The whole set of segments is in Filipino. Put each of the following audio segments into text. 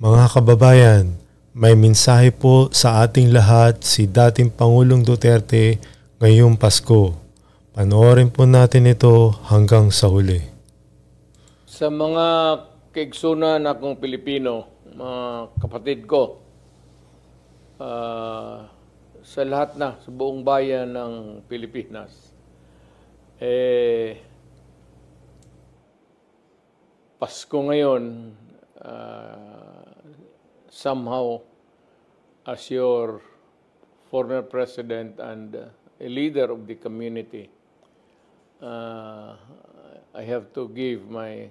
Mga kababayan, may mensahe po sa ating lahat si dating Pangulong Duterte ngayong Pasko. Panoorin po natin ito hanggang sa huli. Sa mga kaigsunan akong Pilipino, mga kapatid ko, sa lahat na, sa buong bayan ng Pilipinas, Pasko ngayon, somehow, as your former president and a leader of the community, I have to give my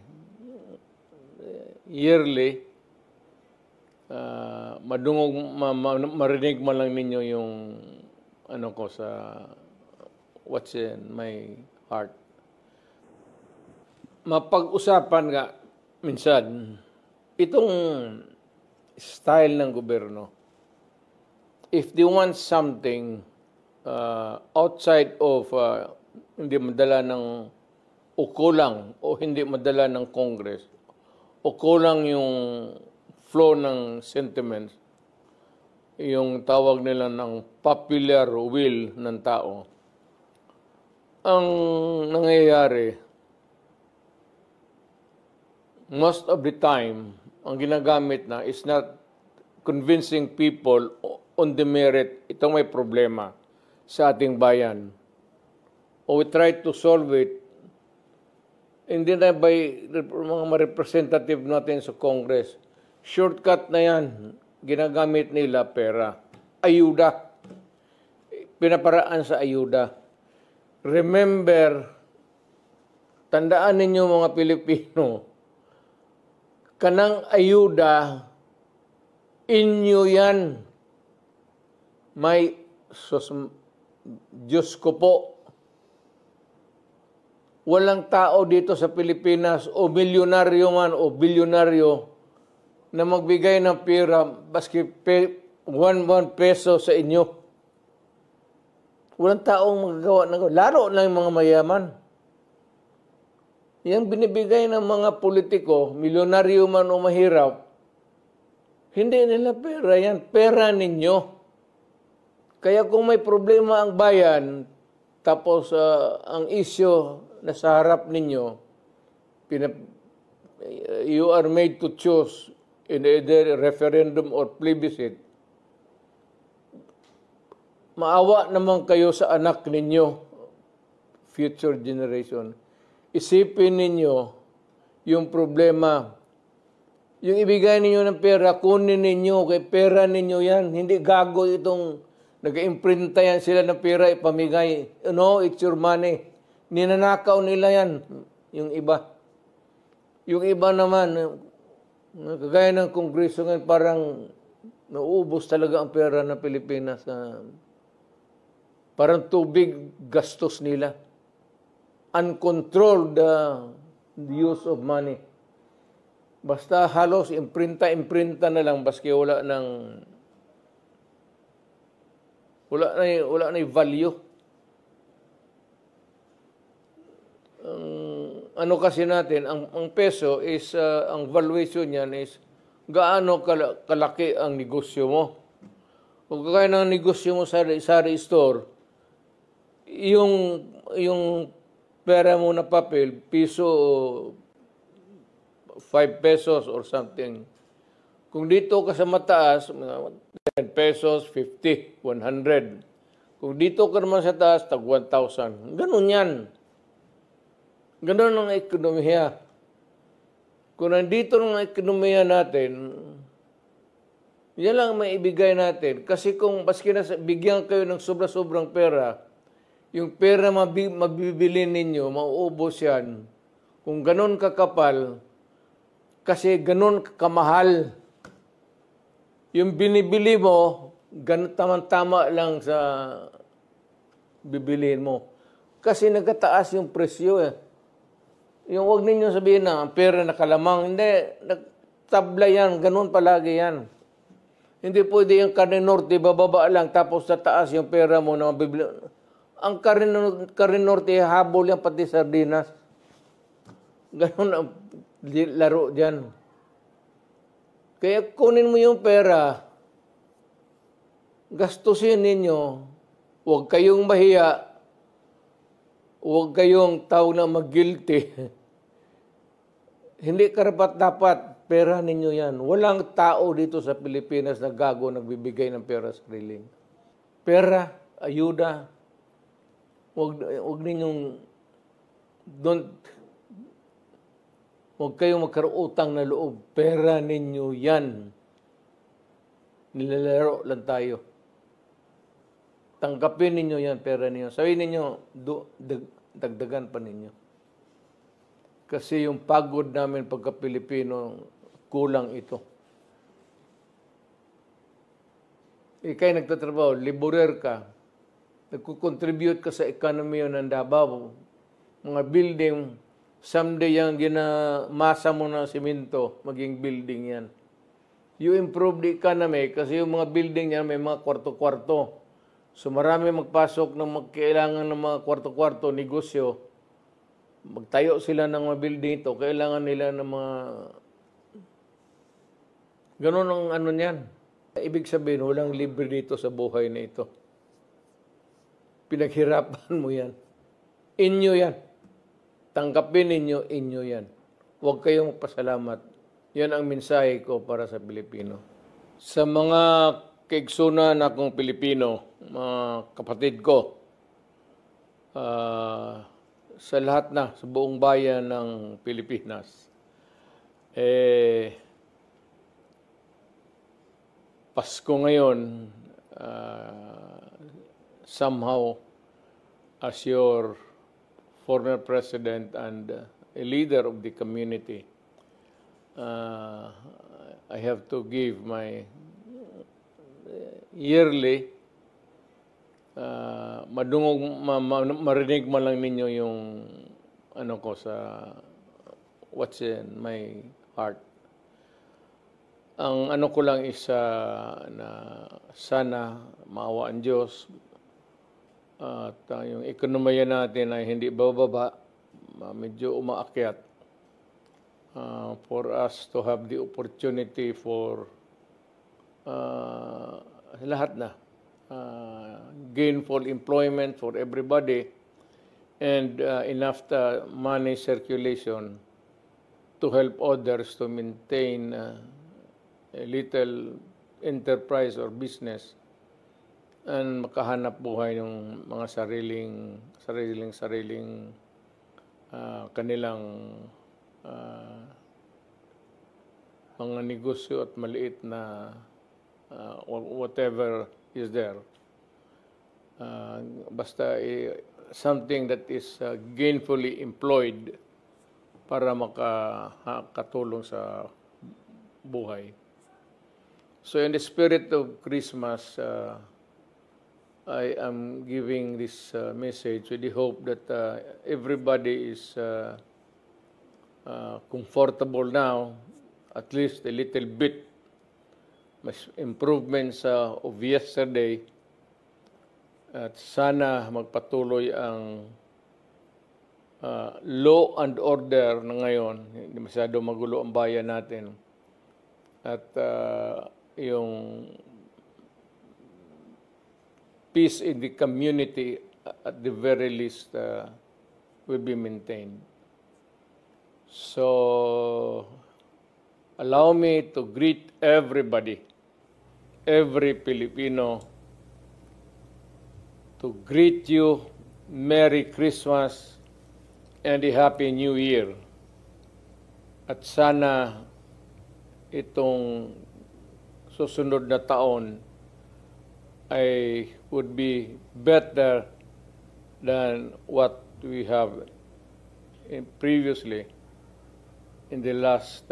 yearly, marinig man lang ninyo yung ano ko sa what's in my heart. Mapag-usapan nga minsan itong style ng gobyerno. If they want something outside of hindi madala ng o kulang o hindi madala ng Congress o kulang yung flow ng sentiments, yung tawag nila ng popular will ng tao, ang nangyayari, most of the time, ang ginagamit na is not convincing people on the merit, itong may problema sa ating bayan. O we try to solve it, hindi na by mga representative natin sa Congress. Shortcut na yan, ginagamit nila pera. Ayuda. Pinaparaan sa ayuda. Remember, tandaan ninyo mga Pilipino, kanang ayuda, inyo yan. May, Diyos ko po, walang tao dito sa Pilipinas o milyonaryo man o bilyonaryo na magbigay ng pera baski 1 peso sa inyo. Walang taong magagawa ng laro na yung mga mayaman. Yang binibigay ng mga politiko, milyonaryo man o mahirap, hindi nila pera yan. Pera ninyo. Kaya kung may problema ang bayan, tapos ang issue na sa harap ninyo, you are made to choose in either referendum or plebiscite, maawa naman kayo sa anak ninyo, future generation. Isipin ninyo yung problema. Yung ibigay ninyo ng pera, kunin ninyo, kay pera ninyo yan. Hindi gago itong nag-imprinta yan sila ng pera, ipamigay. No, it's your money. Ninanakaw nila yan, yung iba. Yung iba naman, kagaya ng Kongreso ngayon, parang nauubos talaga ang pera ng Pilipinas. Parang tubig gastos nila. Uncontrolled use of money. Basta halos imprinta na lang, baski wala na value. Ano kasi natin, ang peso is, ang valuation niyan is, gaano kalaki ang negosyo mo. Kung kaya ng negosyo mo sa sari store, yung pera mo na papel, piso, 5 pesos or something. Kung dito ka sa mataas, 10 pesos, 50, 100. Kung dito ka naman sa taas, tag 1,000. Ganun yan. Ganun ang ekonomiya. Kung nandito ng ekonomiya natin, yan lang may ibigay natin. Kasi kung baski na bigyan kayo ng sobra-sobrang pera, yung pera mabibili ninyo, mauubos yan. Kung ganun kakapal, kasi ganun kamahal. Yung binibili mo, tama lang sa bibiliin mo. Kasi nagkataas yung presyo eh. Yung huwag ninyo sabihin na pera nakalamang, hindi, nagtabla yan, ganun palagi yan. Hindi pwede yung Carne Norte, bababa lang, tapos tataas yung pera mo na mabibili. Ang Carne Norte, habol yan pati sardinas. Ganun ang laro dyan. Kaya kunin mo yung pera, gastusin ninyo, huwag kayong mahiya, huwag kayong tao na mag-guilty. Hindi karapat-dapat, pera ninyo yan. Walang tao dito sa Pilipinas na gago nagbibigay ng pera sa sariling. Pera, ayuda, huwag ninyong, huwag kayong magkaroon utang na loob. Pera ninyo yan. Nilalaro lang tayo. Tanggapin ninyo yan, pera ninyo. Sabihin ninyo, dagdagan pa ninyo. Kasi yung pagod namin pagka-Pilipino, kulang ito. Ika'y nagtatrabaho, laborer ka, nagkukontribute ka sa economy ng Davao, mga building, someday yung ginamasa mo ng simento, maging building yan. You improve the economy kasi yung mga building yan may mga kwarto-kwarto. So marami magpasok ng kailangan ng mga kwarto-kwarto, negosyo. Magtayo sila ng mga building ito, kailangan nila ng mga... Ganun ang ano niyan. Ibig sabihin, walang libre dito sa buhay na ito. Pinaghirapan mo yan. Inyo yan. Tanggapin ninyo, inyo yan. Huwag kayong magpasalamat. Yan ang mensahe ko para sa Pilipino. Sa mga kaigsunan akong Pilipino, mga kapatid ko, sa lahat na, sa buong bayan ng Pilipinas, Pasko ngayon, somehow, as your former president and a leader of the community, I have to give my yearly, marinig man lang ninyo yung ano ko sa what's in my heart. Ang ano ko lang isa na sana maawa ang Diyos at yung ekonomiya natin ay hindi bababa, medyo umaakyat for us to have the opportunity for lahat na gainful employment for everybody and enough money circulation to help others to maintain a little enterprise or business and makahanap buhay ng mga sariling kanilang mga negosyo at maliit na whatever is there. Basta something that is gainfully employed para makatulong sa buhay. So in the spirit of Christmas, I am giving this message with the hope that everybody is comfortable now, at least a little bit. Mas improvements of yesterday. At sana magpatuloy ang law and order na ngayon. Hindi masyado magulo ang bayan natin. At yung peace in the community at the very least will be maintained. So allow me to greet everybody, every Filipino, to greet you Merry Christmas and a Happy New Year. At sana itong susunod na taon ay would be better than what we have previously in the last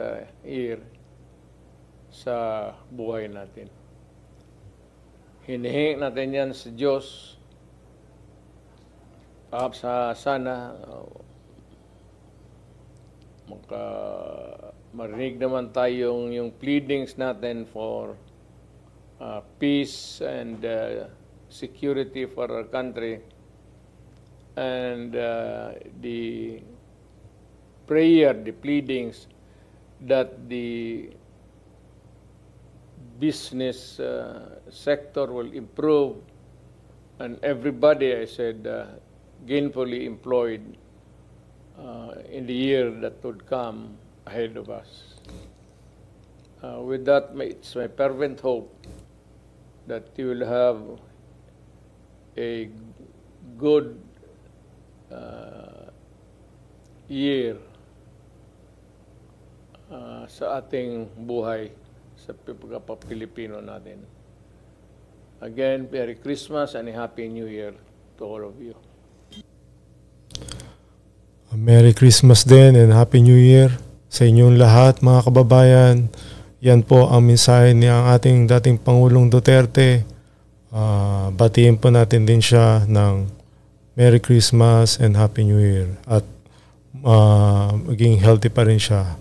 year sa buhay natin. Hinihingi natin yan sa Diyos. Sana marinig naman tayo yung pleadings natin for peace and security for our country, and the prayer, the pleadings that the business sector will improve, and everybody, I said, gainfully employed in the year that would come ahead of us. With that, it's my fervent hope that you will have a good year sa ating buhay sa pagkapa-Pilipino natin. Again, Merry Christmas and a Happy New Year to all of you. Merry Christmas din and Happy New Year sa inyong lahat, mga kababayan. Yan po ang mensahe ni ang ating dating Pangulong Duterte. Batiin po natin din siya ng Merry Christmas and Happy New Year. At maging healthy pa rin siya.